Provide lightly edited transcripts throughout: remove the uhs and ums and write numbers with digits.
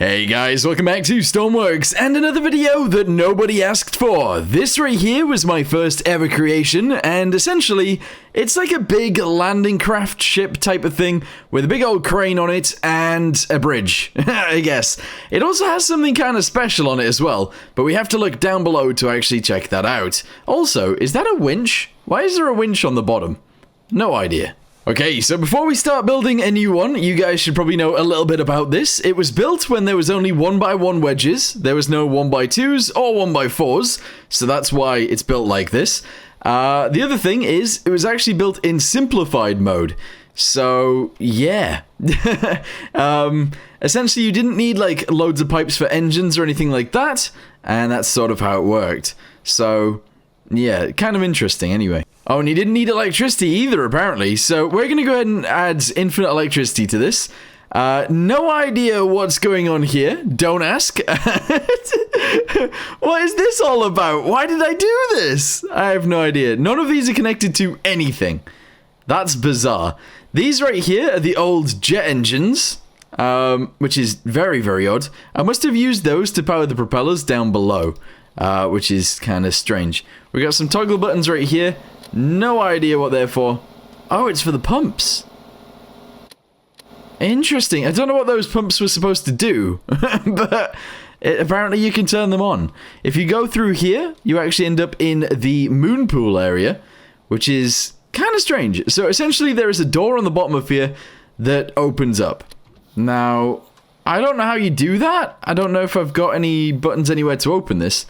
Hey guys, welcome back to Stormworks and another video that nobody asked for. This right here was my first ever creation, and essentially it's like a big landing craft ship type of thing with a big old crane on it and a bridge, I guess. It also has something kind of special on it as well, but we have to look down below to actually check that out. Also, is that a winch? Why is there a winch on the bottom? No idea. Okay, so before we start building a new one, you guys should probably know a little bit about this. It was built when there was only 1x1 wedges. There was no 1x2s or 1x4s, so that's why it's built like this. The other thing is, it was actually built in simplified mode. So, yeah. Essentially, you didn't need, like, loads of pipes for engines or anything like that, and that's sort of how it worked. So, yeah, kind of interesting anyway. Oh, and you didn't need electricity either, apparently. So we're going to go ahead and add infinite electricity to this. No idea what's going on here. Don't ask. What is this all about? Why did I do this? I have no idea. None of these are connected to anything. That's bizarre. These right here are the old jet engines, which is very, very odd. I must have used those to power the propellers down below, which is kind of strange. We got some toggle buttons right here. No idea what they're for. Oh, it's for the pumps. Interesting. I don't know what those pumps were supposed to do, but apparently you can turn them on. If you go through here, you actually end up in the moonpool area, which is kind of strange. So essentially there is a door on the bottom of here that opens up. Now, I don't know how you do that. I don't know if I've got any buttons anywhere to open this.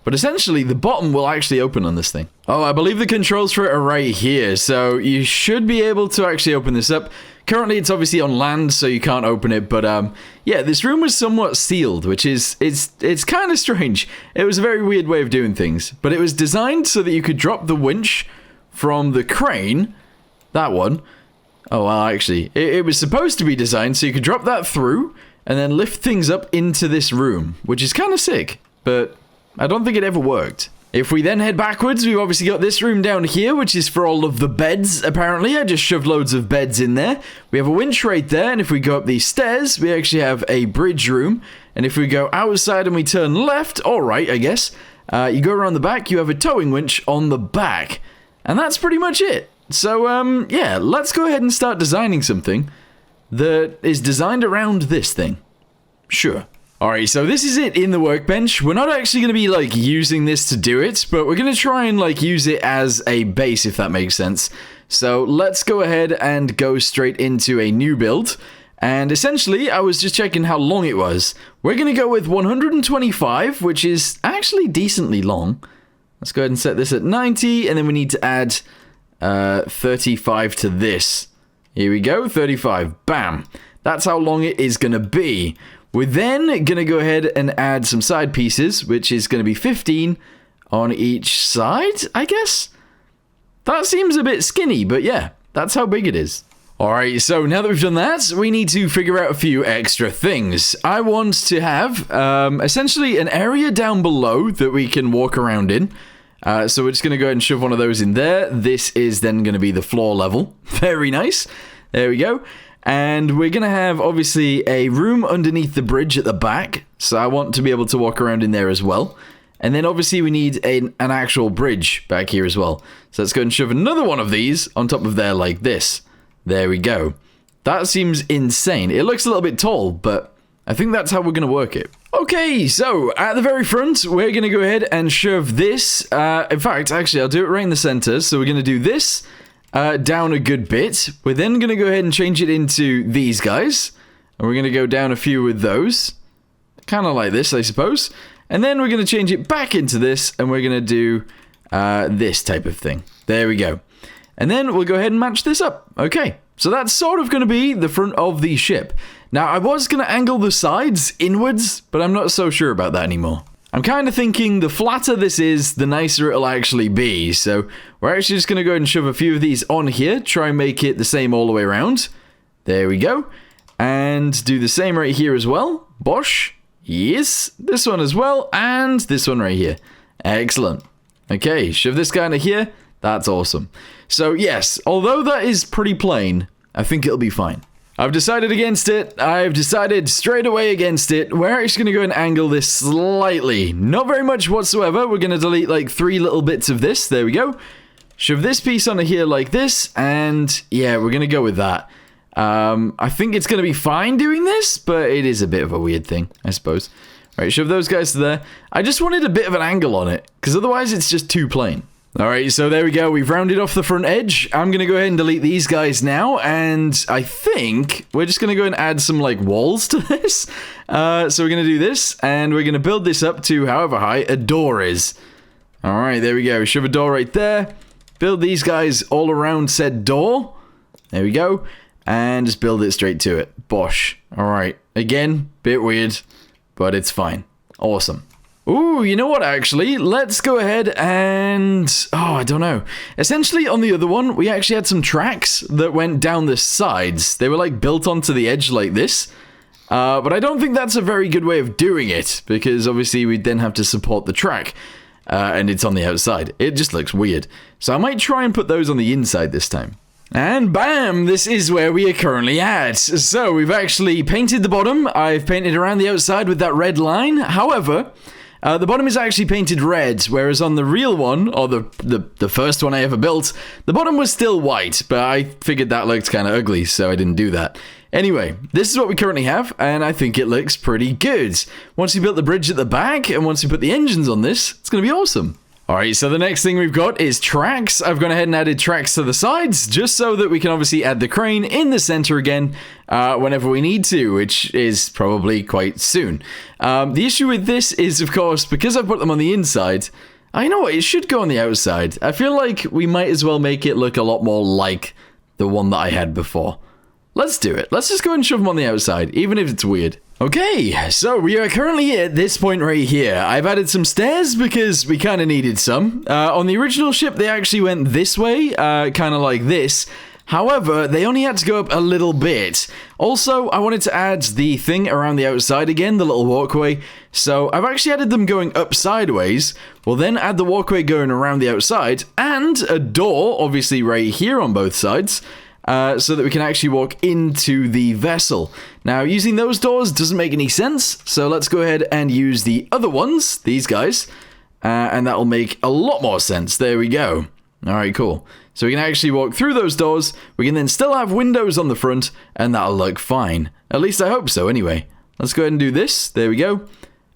But essentially, the bottom will actually open on this thing. Oh, I believe the controls for it are right here. So you should be able to actually open this up. Currently, it's obviously on land, so you can't open it. But yeah, this room was somewhat sealed, which is it's kind of strange. It was a very weird way of doing things. But it was designed so that you could drop the winch from the crane. That one. Oh, well, actually, it was supposed to be designed so you could drop that through and then lift things up into this room, which is kind of sick. But I don't think it ever worked. If we then head backwards, we've obviously got this room down here, which is for all of the beds, apparently. I just shoved loads of beds in there. We have a winch right there, and if we go up these stairs, we actually have a bridge room. And if we go outside and we turn left, or right, I guess, you go around the back, you have a towing winch on the back. And that's pretty much it. So, yeah, let's go ahead and start designing something that is designed around this thing. Sure. Alright, so this is it in the workbench. We're not actually going to be, like, using this to do it, but we're going to try and, like, use it as a base, if that makes sense. So let's go ahead and go straight into a new build. And essentially, I was just checking how long it was. We're going to go with 125, which is actually decently long. Let's go ahead and set this at 90, and then we need to add 35 to this. Here we go, 35. Bam. That's how long it is going to be. We're then going to go ahead and add some side pieces, which is going to be 15 on each side, I guess? That seems a bit skinny, but yeah, that's how big it is. Alright, so now that we've done that, we need to figure out a few extra things. I want to have, essentially, an area down below that we can walk around in. So we're just going to go ahead and shove one of those in there. This is then going to be the floor level. Very nice. There we go. And we're going to have, obviously, a room underneath the bridge at the back. So I want to be able to walk around in there as well. And then, obviously, we need an actual bridge back here as well. So let's go and shove another one of these on top of there like this. There we go. That seems insane. It looks a little bit tall, but I think that's how we're going to work it. Okay, so at the very front, we're going to go ahead and shove this. In fact, actually, I'll do it right in the center. So we're going to do this. Down a good bit. We're then going to go ahead and change it into these guys. And we're going to go down a few with those. Kind of like this, I suppose. And then we're going to change it back into this. And we're going to do this type of thing. There we go. And then we'll go ahead and match this up. Okay, so that's sort of going to be the front of the ship. Now, I was going to angle the sides inwards, but I'm not so sure about that anymore. I'm kind of thinking the flatter this is, the nicer it'll actually be. So we're actually just going to go ahead and shove a few of these on here. Try and make it the same all the way around. There we go. And do the same right here as well. Bosh. Yes. This one as well. And this one right here. Excellent. Okay, shove this guy into here. That's awesome. So yes, although that is pretty plain, I think it'll be fine. I've decided against it. I've decided straight away against it. We're actually going to go and angle this slightly. Not very much whatsoever. We're going to delete like 3 little bits of this. There we go. Shove this piece onto here like this. And yeah, we're going to go with that. I think it's going to be fine doing this, but it is a bit of a weird thing, I suppose. Right, shove those guys to there. I just wanted a bit of an angle on it, because otherwise it's just too plain. Alright, so there we go. We've rounded off the front edge. I'm going to go ahead and delete these guys now, and I think we're just going to go and add some, like, walls to this. So we're going to do this, and we're going to build this up to however high a door is. Alright, there we go. Shove a door right there. Build these guys all around said door. There we go. And just build it straight to it. Bosh. Alright, again, bit weird, but it's fine. Awesome. Ooh, you know what, actually? Let's go ahead and... Oh, I don't know. Essentially, on the other one, we actually had some tracks that went down the sides. They were, like, built onto the edge like this. But I don't think that's a very good way of doing it, because obviously we'd then have to support the track. And it's on the outside. It just looks weird. So I might try and put those on the inside this time. And bam, this is where we are currently at. So we've actually painted the bottom. I've painted around the outside with that red line. However... the bottom is actually painted red, whereas on the real one, or the first one I ever built, the bottom was still white, but I figured that looked kind of ugly, so I didn't do that. Anyway, this is what we currently have, and I think it looks pretty good. Once we built the bridge at the back, and once we put the engines on this, it's going to be awesome. Alright, so the next thing we've got is tracks. I've gone ahead and added tracks to the sides, just so that we can obviously add the crane in the center again whenever we need to, which is probably quite soon. The issue with this is, of course, because I've put them on the inside, I know it should go on the outside. I feel like we might as well make it look a lot more like the one that I had before. Let's do it. Let's just go and shove them on the outside, even if it's weird. Okay, so we are currently at this point right here. I've added some stairs because we kind of needed some. On the original ship, they actually went this way, kind of like this. However, they only had to go up a little bit. Also, I wanted to add the thing around the outside again, the little walkway. So I've actually added them going up sideways. We'll then add the walkway going around the outside and a door, obviously right here on both sides. So that we can actually walk into the vessel. Now, using those doors doesn't make any sense, so let's go ahead and use the other ones, these guys, and that will make a lot more sense. There we go. Alright, cool. So we can actually walk through those doors, we can then still have windows on the front, and that'll look fine. At least I hope so, anyway. Let's go ahead and do this. There we go.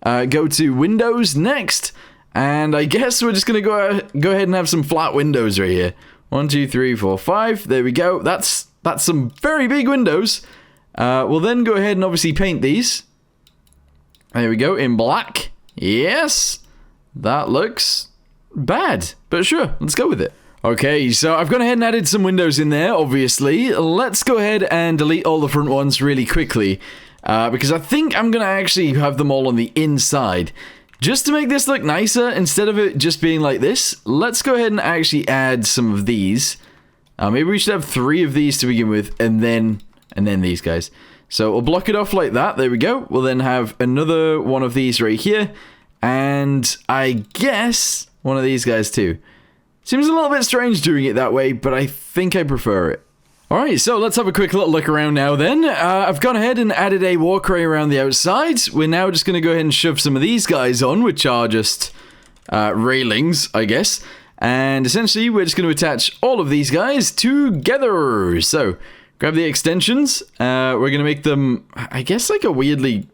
Go to Windows next, and I guess we're just going to go ahead and have some flat windows right here. 1, 2, 3, 4, 5. There we go. That's some very big windows. We'll then go ahead and obviously paint these. There we go, in black. Yes. That looks bad, but sure, let's go with it. Okay, so I've gone ahead and added some windows in there, obviously. Let's go ahead and delete all the front ones really quickly. Because I think I'm going to actually have them all on the inside. Just to make this look nicer, instead of it just being like this, let's go ahead and actually add some of these. Maybe we should have 3 of these to begin with, and then these guys. So we'll block it off like that. There we go. We'll then have another one of these right here, and I guess one of these guys too. Seems a little bit strange doing it that way, but I think I prefer it. Alright, so let's have a quick little look around now then. I've gone ahead and added a walkway around the outside. We're now just going to go ahead and shove some of these guys on, which are just railings, I guess. And essentially, we're just going to attach all of these guys together. So, grab the extensions. We're going to make them, I guess, like a weirdly,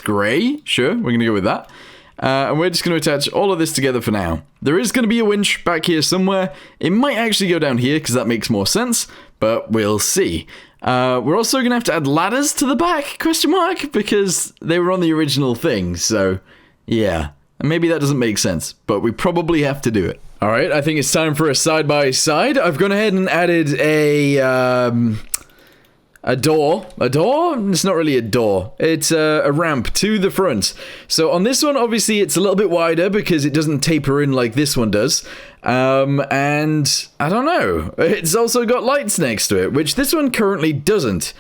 grey. Sure, we're going to go with that. And we're just going to attach all of this together for now. There is going to be a winch back here somewhere. It might actually go down here because that makes more sense, but we'll see. We're also going to have to add ladders to the back, question mark, because they were on the original thing, so yeah. And maybe that doesn't make sense, but we probably have to do it. Alright, I think it's time for a side-by-side. I've gone ahead and added a door. A door? It's not really a door. It's a ramp to the front. So on this one, obviously, it's a little bit wider because it doesn't taper in like this one does. And I don't know. It's also got lights next to it, which this one currently doesn't.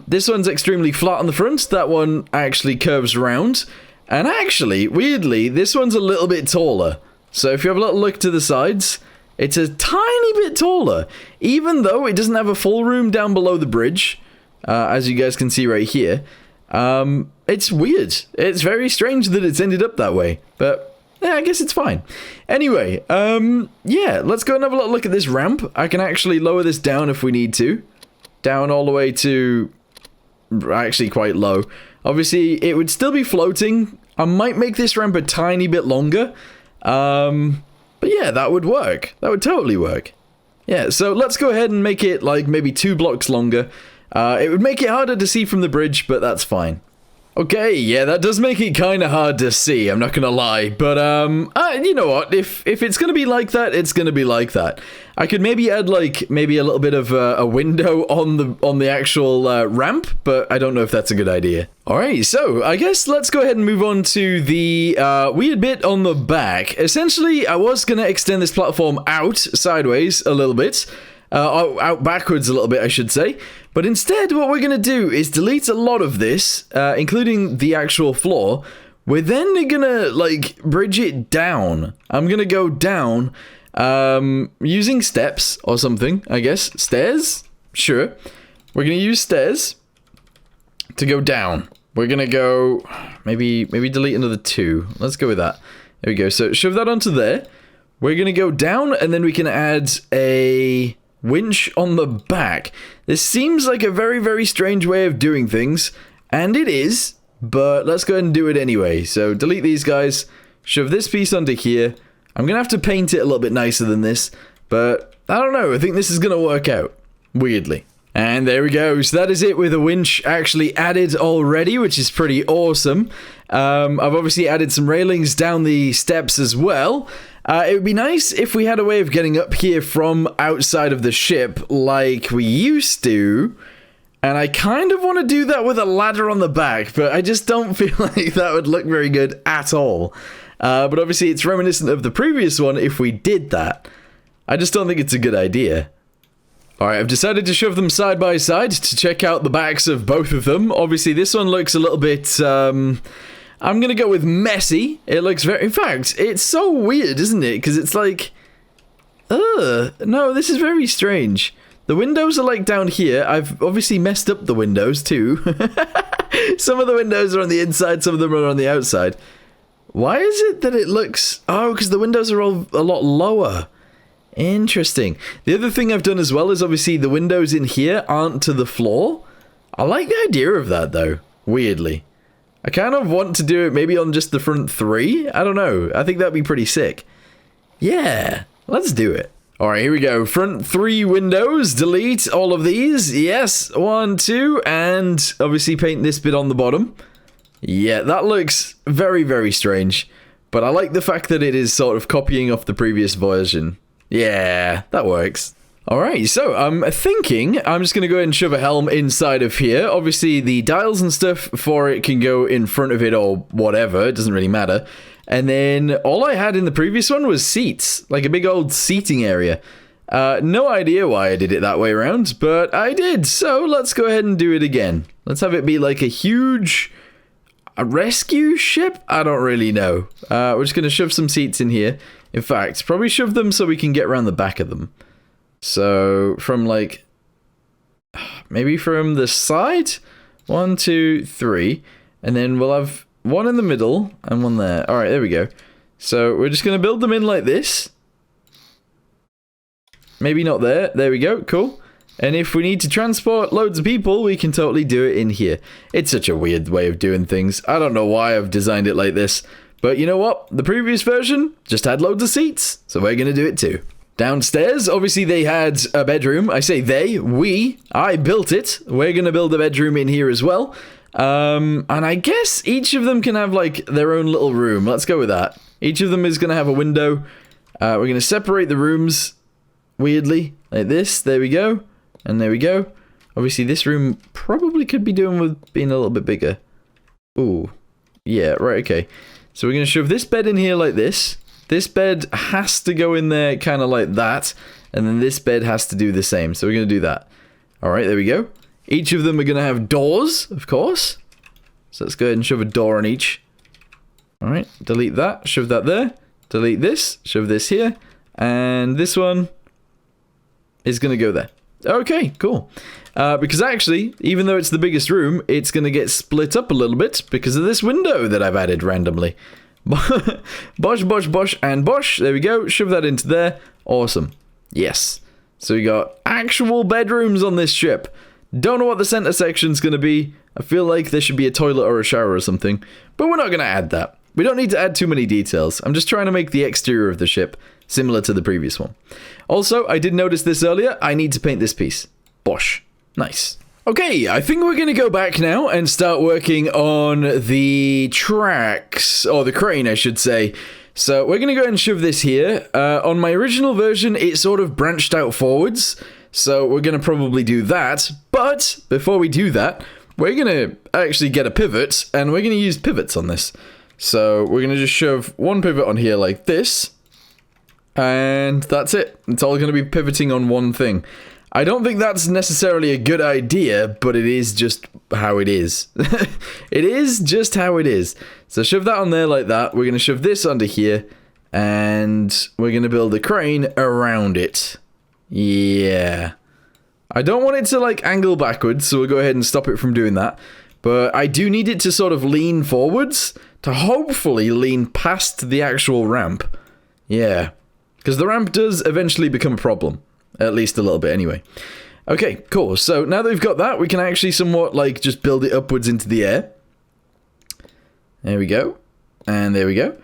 This one's extremely flat on the front. That one actually curves around. And actually, weirdly, this one's a little bit taller. So if you have a little look to the sides, it's a tiny bit taller, even though it doesn't have a full room down below the bridge, as you guys can see right here. It's weird. It's very strange that it's ended up that way, but yeah, I guess it's fine. Anyway, yeah, let's go and have a look at this ramp. I can actually lower this down if we need to. Down all the way to actually quite low. Obviously, it would still be floating. I might make this ramp a tiny bit longer. But yeah, that would work. That would totally work. Yeah, so let's go ahead and make it like maybe 2 blocks longer. It would make it harder to see from the bridge, but that's fine. Okay, yeah, that does make it kind of hard to see, I'm not gonna lie. But, you know what, if it's gonna be like that, it's gonna be like that. I could maybe add, like, maybe a little bit of a window on the actual ramp, but I don't know if that's a good idea. Alright, so I guess let's go ahead and move on to the weird bit on the back. Essentially, I was gonna extend this platform out sideways a little bit. Out backwards a little bit, I should say. But instead, what we're going to do is delete a lot of this, including the actual floor. We're then going to, like, bridge it down. I'm going to go down using steps or something, I guess. Stairs? Sure. We're going to use stairs to go down. We're going to go, maybe delete another 2. Let's go with that. There we go. So shove that onto there. We're going to go down, and then we can add a winch on the back. This seems like a very, very strange way of doing things, and it is, but let's go ahead and do it anyway. So delete these guys, shove this piece onto here. I'm gonna have to paint it a little bit nicer than this, but I don't know, I think this is gonna work out, weirdly. And there we go, so that is it with a winch actually added already, which is pretty awesome. I've obviously added some railings down the steps as well. It would be nice if we had a way of getting up here from outside of the ship like we used to. And I kind of want to do that with a ladder on the back, but I just don't feel like that would look very good at all. But obviously it's reminiscent of the previous one if we did that. I just don't think it's a good idea. Alright, I've decided to shove them side by side to check out the backs of both of them. Obviously this one looks a little bit, I'm gonna go with messy. It looks very... In fact, it's so weird, isn't it? Because it's like... no, this is very strange. The windows are like down here. I've obviously messed up the windows too. Some of the windows are on the inside, some of them are on the outside. Why is it that it looks... Oh, because the windows are all a lot lower. Interesting. The other thing I've done as well is obviously the windows in here aren't to the floor. I like the idea of that though, weirdly. I kind of want to do it maybe on just the front 3. I don't know. I think that'd be pretty sick. Yeah, let's do it. Alright, here we go. Front 3 windows. Delete all of these. Yes, 1, 2, and obviously paint this bit on the bottom. Yeah, that looks very, very strange. But I like the fact that it is sort of copying off the previous version. Yeah, that works. Alright, so I'm thinking I'm just going to go ahead and shove a helm inside of here. Obviously, the dials and stuff for it can go in front of it or whatever. It doesn't really matter. And then all I had in the previous one was seats. Like a big old seating area. No idea why I did it that way around, but I did. So let's go ahead and do it again. Let's have it be like a huge rescue ship? I don't really know. We're just going to shove some seats in here. In fact, probably shove them so we can get around the back of them. So, from like, maybe from the side, 1, 2, 3, and then we'll have one in the middle and one there. Alright, there we go. So, we're just going to build them in like this. Maybe not there. There we go, cool. And if we need to transport loads of people, we can totally do it in here. It's such a weird way of doing things. I don't know why I've designed it like this. But you know what? The previous version just had loads of seats, so we're going to do it too. Downstairs, obviously they had a bedroom. I say they, I built it. We're going to build a bedroom in here as well. And I guess each of them can have like their own little room. Let's go with that. Each of them is going to have a window. We're going to separate the rooms weirdly like this. There we go. And there we go. Obviously this room probably could be doing with being a little bit bigger. Ooh. Yeah, right, okay. So we're going to shove this bed in here like this. This bed has to go in there kind of like that. And then this bed has to do the same. So we're going to do that. Alright, there we go. Each of them are going to have doors, of course. So let's go ahead and shove a door on each. Alright, delete that. Shove that there. Delete this. Shove this here. And this one is going to go there. Okay, cool. Because actually, even though it's the biggest room, it's going to get split up a little bit because of this window that I've added randomly. Bosh, bosh, bosh, and bosh. There we go. Shove that into there. Awesome. Yes. So we got actual bedrooms on this ship. Don't know what the center section's going to be. I feel like there should be a toilet or a shower or something. But we're not going to add that. We don't need to add too many details. I'm just trying to make the exterior of the ship similar to the previous one. Also, I did notice this earlier. I need to paint this piece. Bosh. Nice. Okay, I think we're going to go back now and start working on the tracks, or the crane, I should say. So we're going to go ahead and shove this here. On my original version, it sort of branched out forwards, so we're going to probably do that. But before we do that, we're going to actually get a pivot, and we're going to use pivots on this. So we're going to just shove one pivot on here like this, and that's it. It's all going to be pivoting on one thing. I don't think that's necessarily a good idea, but it is just how it is. It is just how it is. So shove that on there like that. We're going to shove this under here, and we're going to build a crane around it. Yeah. I don't want it to, like, angle backwards, so we'll go ahead and stop it from doing that. But I do need it to sort of lean forwards to hopefully lean past the actual ramp. Yeah. Because the ramp does eventually become a problem. At least a little bit, anyway. Okay, cool. So now that we've got that, we can actually somewhat, like, just build it upwards into the air. There we go. And there we go.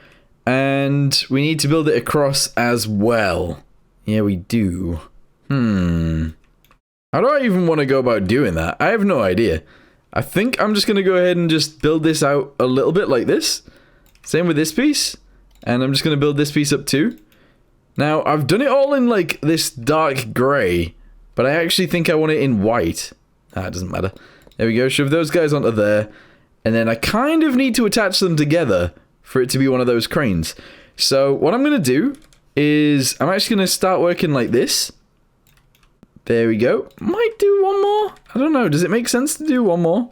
And we need to build it across as well. Yeah, we do. How do I even want to go about doing that? I have no idea. I think I'm just going to go ahead and just build this out a little bit like this. Same with this piece. And I'm just going to build this piece up too. Now, I've done it all in, like, this dark grey, but I actually think I want it in white. Ah, it doesn't matter. There we go, shove those guys onto there, and then I kind of need to attach them together for it to be one of those cranes. So, what I'm going to do is, I'm actually going to start working like this. There we go. Might do one more. I don't know, does it make sense to do one more?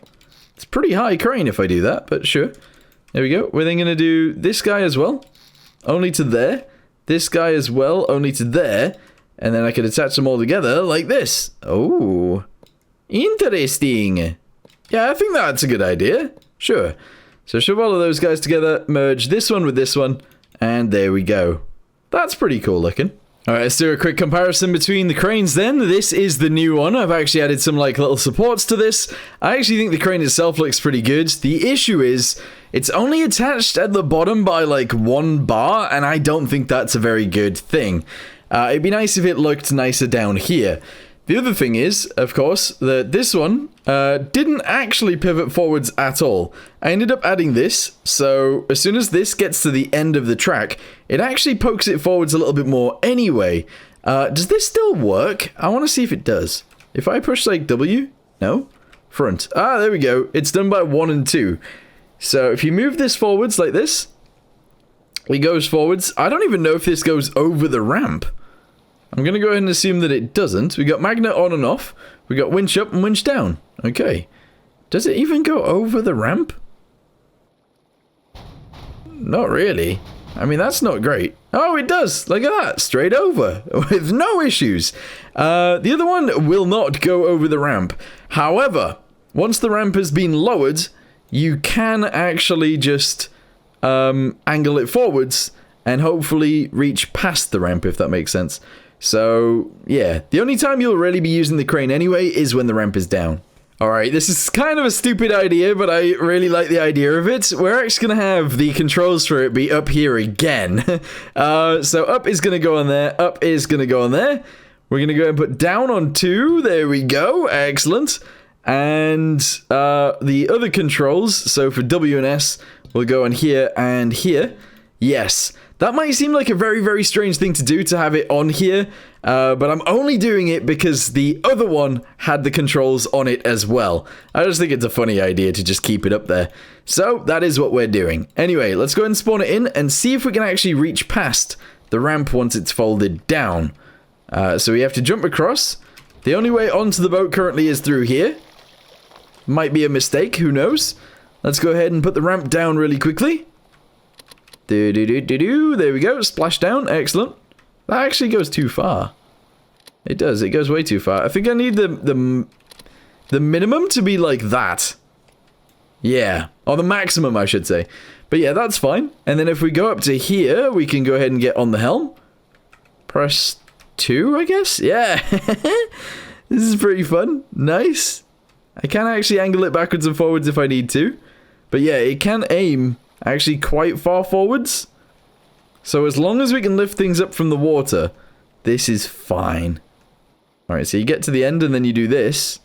It's a pretty high crane if I do that, but sure. There we go. We're then going to do this guy as well, only to there. This guy as well, only to there. And then I could attach them all together like this. Oh. Interesting. Yeah, I think that's a good idea. Sure. So shove all of those guys together, merge this one with this one, and there we go. That's pretty cool looking. Alright, let's do a quick comparison between the cranes then. This is the new one. I've actually added some, like, little supports to this. I actually think the crane itself looks pretty good. The issue is, it's only attached at the bottom by, like, one bar, and I don't think that's a very good thing. It'd be nice if it looked nicer down here. The other thing is, of course, that this one didn't actually pivot forwards at all. I ended up adding this, so as soon as this gets to the end of the track, it actually pokes it forwards a little bit more anyway. Does this still work? I want to see if it does. If I push, like, W? No? Front. Ah, there we go. It's done by 1 and 2. So if you move this forwards like this, it goes forwards. I don't even know if this goes over the ramp. I'm going to go ahead and assume that it doesn't. We got magnet on and off. We got winch up and winch down. Okay. Does it even go over the ramp? Not really. I mean, that's not great. Oh, it does. Look at that. Straight over. With no issues. The other one will not go over the ramp. However, once the ramp has been lowered, you can actually just angle it forwards and hopefully reach past the ramp, if that makes sense. So, yeah, the only time you'll really be using the crane anyway is when the ramp is down. Alright, this is kind of a stupid idea, but I really like the idea of it. We're actually going to have the controls for it be up here again. So up is going to go on there, up is going to go on there. We're going to go and put down on 2, there we go, excellent. And the other controls, so for W and S, will go on here and here. Yes. That might seem like a very, very strange thing to do, to have it on here, but I'm only doing it because the other one had the controls on it as well. I just think it's a funny idea to just keep it up there. So, that is what we're doing. Anyway, let's go ahead and spawn it in and see if we can actually reach past the ramp once it's folded down. So we have to jump across. The only way onto the boat currently is through here. Might be a mistake, who knows? Let's go ahead and put the ramp down really quickly. There we go, splash down, excellent. That actually goes too far. It does. It goes way too far. I think I need the minimum to be like that. Yeah. Or the maximum, I should say. But yeah, that's fine. And then if we go up to here, we can go ahead and get on the helm. Press 2, I guess? Yeah. This is pretty fun. Nice. I can actually angle it backwards and forwards if I need to. But yeah, it can aim actually quite far forwards. So as long as we can lift things up from the water, this is fine. Alright, so you get to the end and then you do this.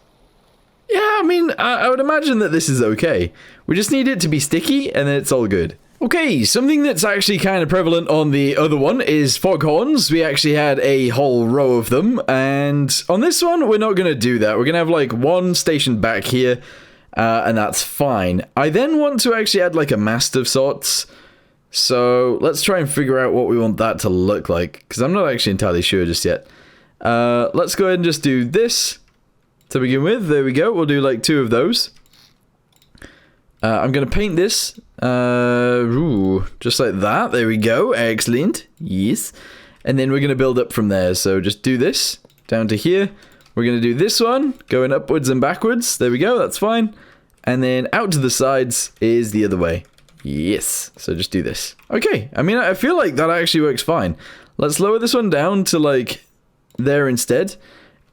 Yeah, I mean, I would imagine that this is okay. We just need it to be sticky and then it's all good. Okay, something that's actually kind of prevalent on the other one is foghorns. We actually had a whole row of them, and on this one, we're not going to do that. We're going to have like one stationed back here, and that's fine. I then want to actually add like a mast of sorts. So let's try and figure out what we want that to look like, because I'm not actually entirely sure just yet. Let's go ahead and just do this to begin with. There we go. We'll do like 2 of those. I'm going to paint this, just like that. There we go. Excellent. Yes. And then we're going to build up from there. So just do this down to here. We're going to do this one, going upwards and backwards. There we go. That's fine. And then out to the sides is the other way. Yes. So just do this. Okay. I mean, I feel like that actually works fine. Let's lower this one down to like there instead.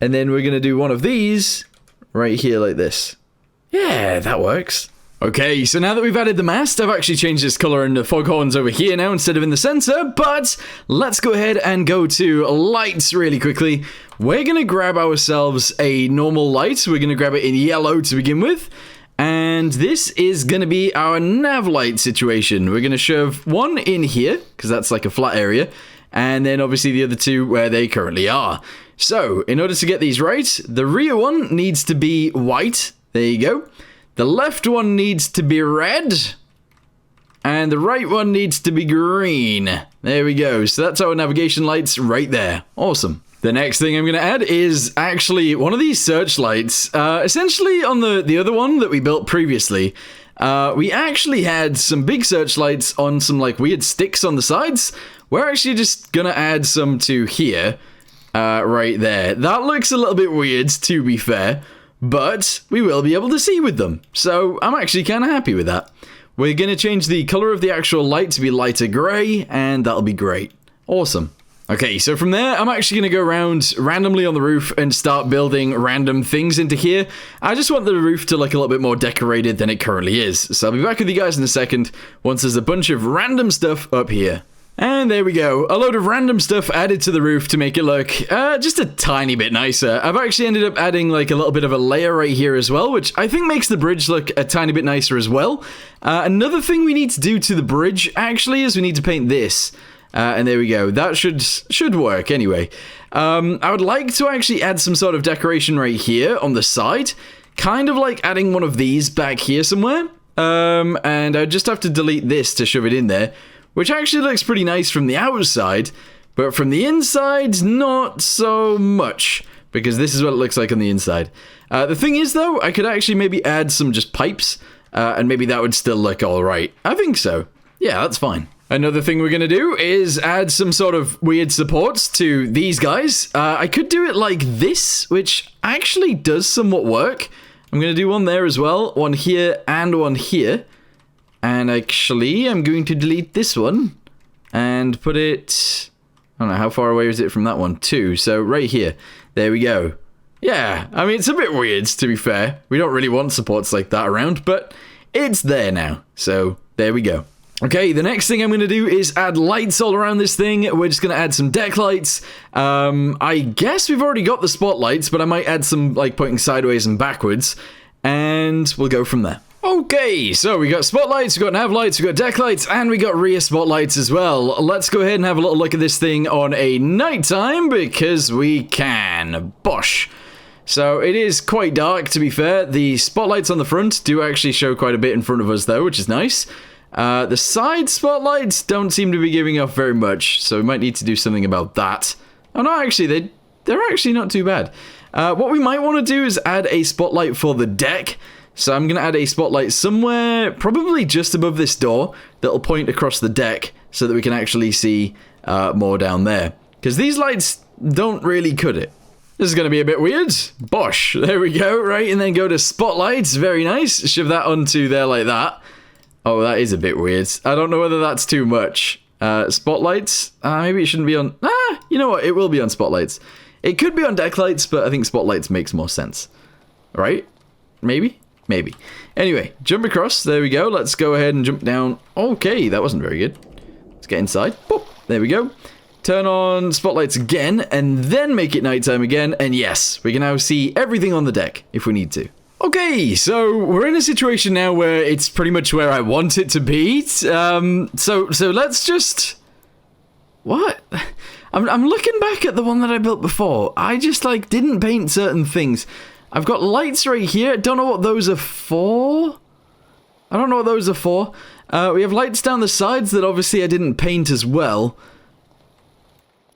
And then we're going to do one of these right here like this. Yeah, that works. Okay, so now that we've added the mast, I've actually changed this color into foghorns over here now instead of in the center, but let's go ahead and go to lights really quickly. We're going to grab ourselves a normal light. We're going to grab it in yellow to begin with, and this is going to be our nav light situation. We're going to shove one in here, because that's like a flat area, and then obviously the other 2 where they currently are. So, in order to get these right, the rear one needs to be white. There you go. The left one needs to be red, and the right one needs to be green. There we go. So that's our navigation lights right there. Awesome. The next thing I'm going to add is actually one of these searchlights. Essentially on the other one that we built previously, we actually had some big searchlights on some like weird sticks on the sides. We're actually just going to add some to here, right there. That looks a little bit weird, to be fair. But we will be able to see with them. So I'm actually kind of happy with that. We're going to change the color of the actual light to be lighter gray, and that'll be great. Awesome. Okay, so from there, I'm actually going to go around randomly on the roof and start building random things into here. I just want the roof to look a little bit more decorated than it currently is. So I'll be back with you guys in a second once there's a bunch of random stuff up here. And there we go, a load of random stuff added to the roof to make it look just a tiny bit nicer. I've actually ended up adding like a little bit of a layer right here as well, which I think makes the bridge look a tiny bit nicer as well. Another thing we need to do to the bridge actually is we need to paint this. And there we go, that should work anyway. I would like to actually add some sort of decoration right here on the side, kind of like adding one of these back here somewhere. And I just have to delete this to shove it in there. Which actually looks pretty nice from the outside, but from the inside, not so much, because this is what it looks like on the inside. The thing is, though, I could actually maybe add some just pipes, and maybe that would still look alright. I think so. Yeah, that's fine. Another thing we're going to do is add some sort of weird supports to these guys. I could do it like this, which actually does somewhat work. I'm going to do one there as well, one here and one here. And actually, I'm going to delete this one and put it, I don't know, how far away is it from that one? 2, so right here. There we go. Yeah, I mean, it's a bit weird, to be fair. We don't really want supports like that around, but it's there now. So, there we go. Okay, the next thing I'm going to do is add lights all around this thing. We're just going to add some deck lights. I guess we've already got the spotlights, but I might add some, like, pointing sideways and backwards. And we'll go from there. Okay, so we got spotlights, we got nav lights, we got deck lights, and we got rear spotlights as well. Let's go ahead and have a little look at this thing on a nighttime, because we can. Bosh. So it is quite dark, to be fair. The spotlights on the front do actually show quite a bit in front of us, though, which is nice. The side spotlights don't seem to be giving off very much, so we might need to do something about that. Oh no, actually, they're actually not too bad. What we might want to do is add a spotlight for the deck. So I'm going to add a spotlight somewhere, probably just above this door, that'll point across the deck so that we can actually see more down there. Because these lights don't really cut it. This is going to be a bit weird. Bosh. There we go. Right, and then go to spotlights. Very nice. Shove that onto there like that. Oh, that is a bit weird. I don't know whether that's too much. Spotlights. Maybe it shouldn't be on... you know what? It will be on spotlights. It could be on deck lights, but I think spotlights makes more sense. Right? Maybe? Maybe. Anyway, jump across. There we go. Let's go ahead and jump down. Okay, that wasn't very good. Let's get inside. Boop. There we go. Turn on spotlights again, and then make it nighttime again. And yes, we can now see everything on the deck if we need to. Okay, so we're in a situation now where it's pretty much where I want it to be. So let's just... What? I'm looking back at the one that I built before. I just, like, didn't paint certain things. I've got lights right here. Don't know what those are for. I don't know what those are for. We have lights down the sides that obviously I didn't paint as well.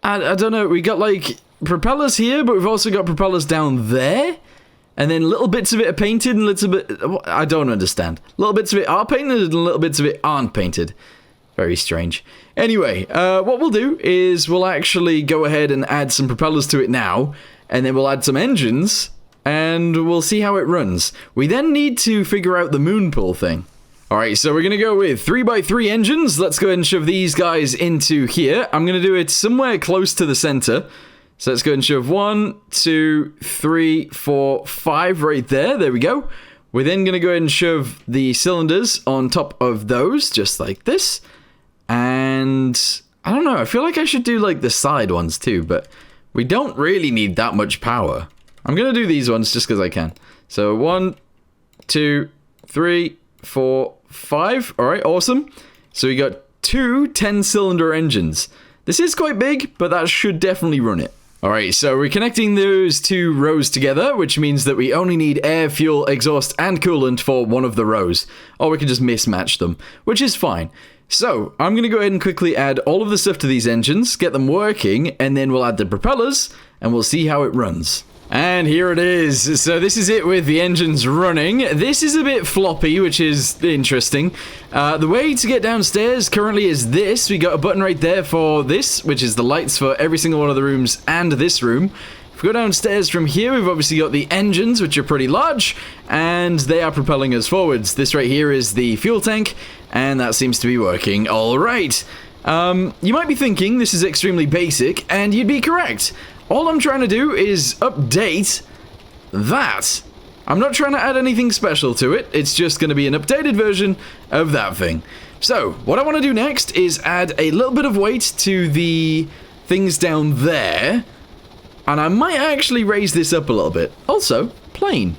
I don't know. We got, like, propellers here, but we've also got propellers down there. And then little bits of it are painted and little bit... I don't understand. Little bits of it are painted and little bits of it aren't painted. Very strange. Anyway, what we'll do is we'll actually go ahead and add some propellers to it now. And then we'll add some engines. And we'll see how it runs. We then need to figure out the moonpool thing. Alright, so we're going to go with 3x3 engines. Let's go ahead and shove these guys into here. I'm going to do it somewhere close to the center. So let's go ahead and shove 1, 2, 3, 4, 5 right there. There we go. We're then going to go ahead and shove the cylinders on top of those, just like this. And I don't know, I feel like I should do like the side ones too, but we don't really need that much power. I'm going to do these ones just because I can. So 1, 2, 3, 4, 5. Alright, awesome. So we got 2 10-cylinder engines. This is quite big, but that should definitely run it. Alright, so we're connecting those 2 rows together, which means that we only need air, fuel, exhaust, and coolant for one of the rows. Or we can just mismatch them, which is fine. So, I'm going to go ahead and quickly add all of the stuff to these engines, get them working, and then we'll add the propellers, and we'll see how it runs. And here it is. So this is it with the engines running. This is a bit floppy, which is interesting. The way to get downstairs currently is this. We got a button right there for this, which is the lights for every single one of the rooms and this room. If we go downstairs from here, we've obviously got the engines, which are pretty large, and they are propelling us forwards. This right here is the fuel tank, and that seems to be working all right. You might be thinking this is extremely basic, and you'd be correct. All I'm trying to do is update that. I'm not trying to add anything special to it. It's just going to be an updated version of that thing. So, what I want to do next is add a little bit of weight to the things down there. And I might actually raise this up a little bit. Also, plane.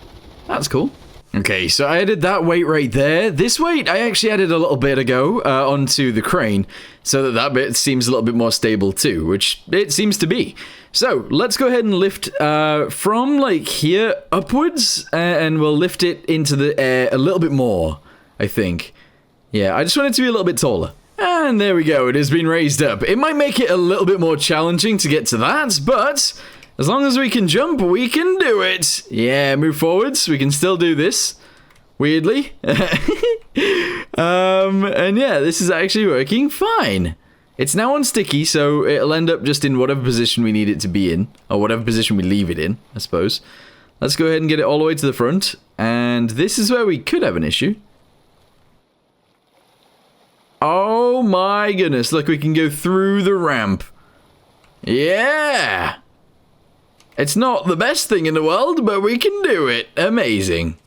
That's cool. Okay, so I added that weight right there. This weight I actually added a little bit ago onto the crane, so that bit seems a little bit more stable too, which it seems to be. So let's go ahead and lift from like here upwards, and we'll lift it into the air a little bit more, I think. Yeah, I just want it to be a little bit taller. And there we go, it has been raised up. It might make it a little bit more challenging to get to that, but as long as we can jump, we can do it. Yeah, move forwards. We can still do this. Weirdly. And yeah, this is actually working fine. It's now on sticky, so it'll end up just in whatever position we need it to be in. Or whatever position we leave it in, I suppose. Let's go ahead and get it all the way to the front. And this is where we could have an issue. Oh my goodness. Look, we can go through the ramp. Yeah! It's not the best thing in the world, but we can do it. Amazing.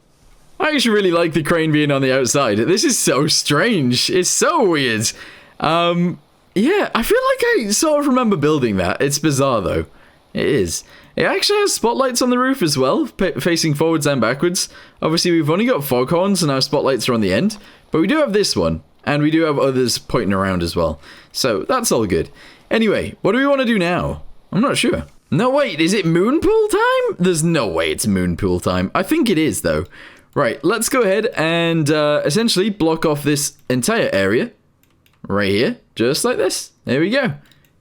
I actually really like the crane being on the outside. This is so strange. It's so weird. Yeah, I feel like I sort of remember building that. It's bizarre, though. It is. It actually has spotlights on the roof as well, facing forwards and backwards. Obviously, we've only got foghorns and our spotlights are on the end. But we do have this one, and we do have others pointing around as well. So, that's all good. Anyway, what do we want to do now? I'm not sure. No, wait, is it moonpool time? There's no way it's moonpool time. I think it is, though. Right, let's go ahead and essentially block off this entire area. Right here, just like this. There we go.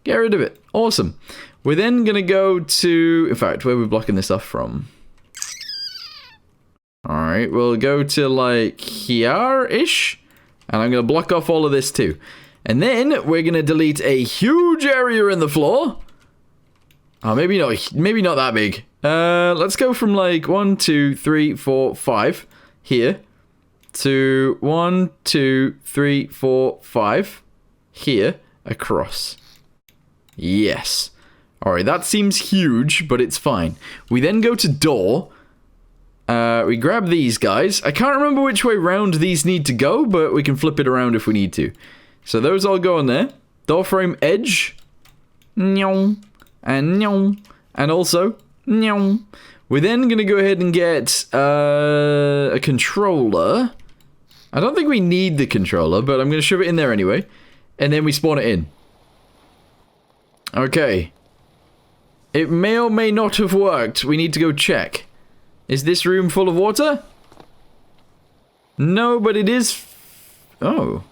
Get rid of it. Awesome. We're then going to go to... In fact, where are we blocking this off from? Alright, we'll go to like here-ish. And I'm going to block off all of this too. And then we're going to delete a huge area in the floor. Oh, maybe not that big. Let's go from like 1, 2, 3, 4, 5 here to 1, 2, 3, 4, 5 here across. Yes. Alright, that seems huge, but it's fine. We then go to door. We grab these guys. I can't remember which way round these need to go, but we can flip it around if we need to. So those all go on there. Door frame edge. Nyong. And nyong. And also nyong. We're then going to go ahead and get a controller. I don't think we need the controller, but I'm going to shove it in there anyway. And then we spawn it in. Okay. It may or may not have worked. We need to go check. Is this room full of water? No, but it is... Oh.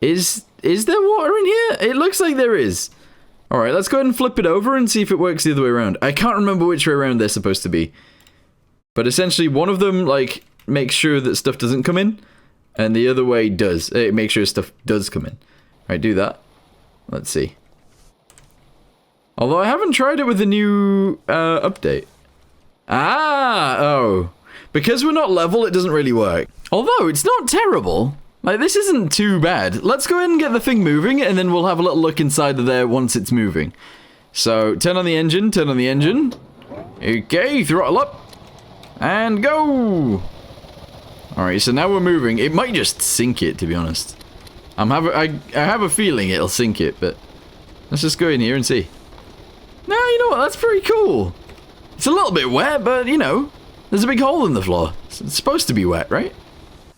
Is there water in here? It looks like there is. Alright, let's go ahead and flip it over and see if it works the other way around. I can't remember which way around they're supposed to be. But essentially, one of them, like, makes sure that stuff doesn't come in. And the other way does. It makes sure stuff does come in. Alright, do that. Let's see. Although I haven't tried it with the new update. Ah, oh. Because we're not level, it doesn't really work. Although, it's not terrible. Like, this isn't too bad. Let's go ahead and get the thing moving, and then we'll have a little look inside of there once it's moving. So, turn on the engine, turn on the engine. Okay, throttle up. And go! Alright, so now we're moving. It might just sink it, to be honest. I have a feeling it'll sink it, but... Let's just go in here and see. No, you know what? That's pretty cool. It's a little bit wet, but, you know, there's a big hole in the floor. It's supposed to be wet, right?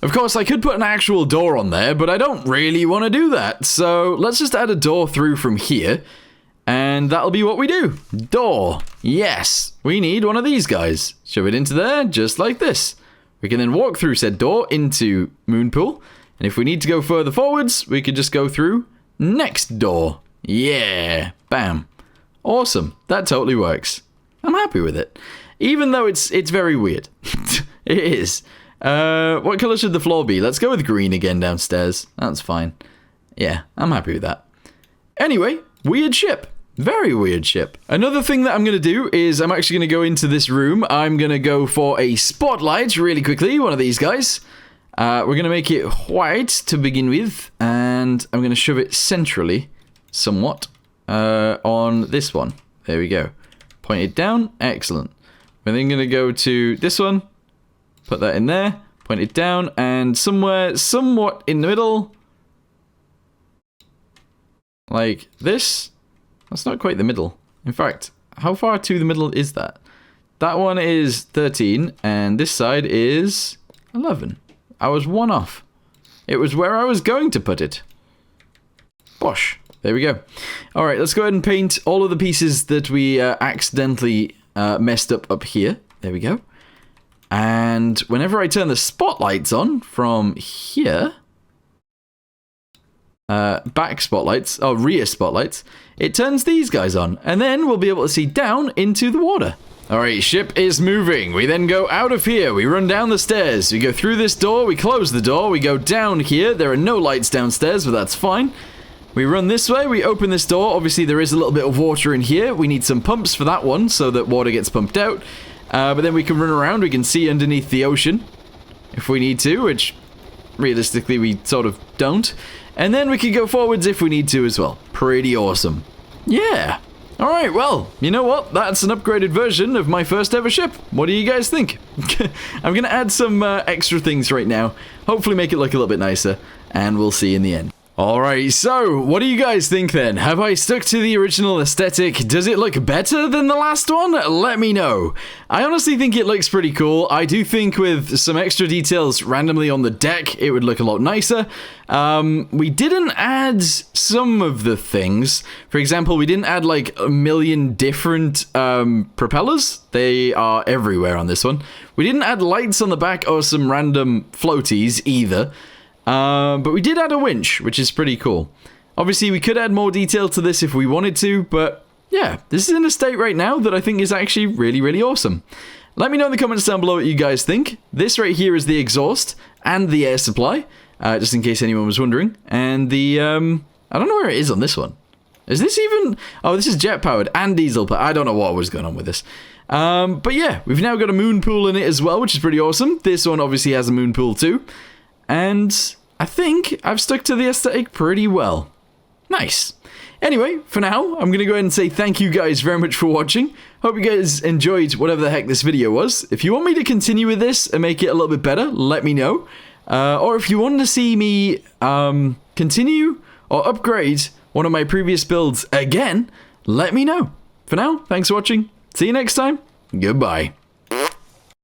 Of course, I could put an actual door on there, but I don't really want to do that. So, let's just add a door through from here, and that'll be what we do. Door. Yes. We need one of these guys. Shove it into there, just like this. We can then walk through said door into moonpool, and if we need to go further forwards, we could just go through next door. Yeah. Bam. Awesome. That totally works. I'm happy with it. Even though it's very weird. It is. What color should the floor be? Let's go with green again downstairs. That's fine. Yeah, I'm happy with that. Anyway, weird ship. Very weird ship. Another thing that I'm going to do is I'm actually going to go into this room. I'm going to go for a spotlight really quickly. One of these guys. We're going to make it white to begin with. And I'm going to shove it centrally somewhat on this one. There we go. Point it down. Excellent. We're then going to go to this one. Put that in there. Point it down. And somewhere, somewhat in the middle. Like this. That's not quite the middle. In fact, how far to the middle is that? That one is 13. And this side is 11. I was one off. It was where I was going to put it. Bosh. There we go. Alright, let's go ahead and paint all of the pieces that we accidentally messed up here. There we go. And whenever I turn the spotlights on from here, back spotlights, oh, rear spotlights, it turns these guys on. And then we'll be able to see down into the water. Alright, ship is moving. We then go out of here. We run down the stairs. We go through this door. We close the door. We go down here. There are no lights downstairs, but that's fine. We run this way, we open this door. Obviously, there is a little bit of water in here. We need some pumps for that one, so that water gets pumped out. But then we can run around, we can see underneath the ocean, if we need to, which, realistically, we sort of don't. And then we can go forwards if we need to as well. Pretty awesome. Yeah. Alright, well, you know what? That's an upgraded version of my first ever ship. What do you guys think? I'm going to add some extra things right now. Hopefully make it look a little bit nicer, and we'll see in the end. Alright, so, what do you guys think then? Have I stuck to the original aesthetic? Does it look better than the last one? Let me know. I honestly think it looks pretty cool. I do think with some extra details randomly on the deck, it would look a lot nicer. We didn't add some of the things. For example, we didn't add like a million different propellers. They are everywhere on this one. We didn't add lights on the back or some random floaties either. But we did add a winch, which is pretty cool. Obviously, we could add more detail to this if we wanted to, but yeah, this is in a state right now that I think is actually really, really awesome. Let me know in the comments down below what you guys think. This right here is the exhaust and the air supply, just in case anyone was wondering. And the, I don't know where it is on this one. Is this even... Oh, this is jet-powered and diesel, but I don't know what was going on with this. But yeah, we've now got a moon pool in it as well, which is pretty awesome. This one obviously has a moon pool too. And I think I've stuck to the aesthetic pretty well. Nice. Anyway, for now, I'm going to go ahead and say thank you guys very much for watching. Hope you guys enjoyed whatever the heck this video was. If you want me to continue with this and make it a little bit better, let me know. Or if you want to see me continue or upgrade one of my previous builds again, let me know. For now, thanks for watching. See you next time. Goodbye.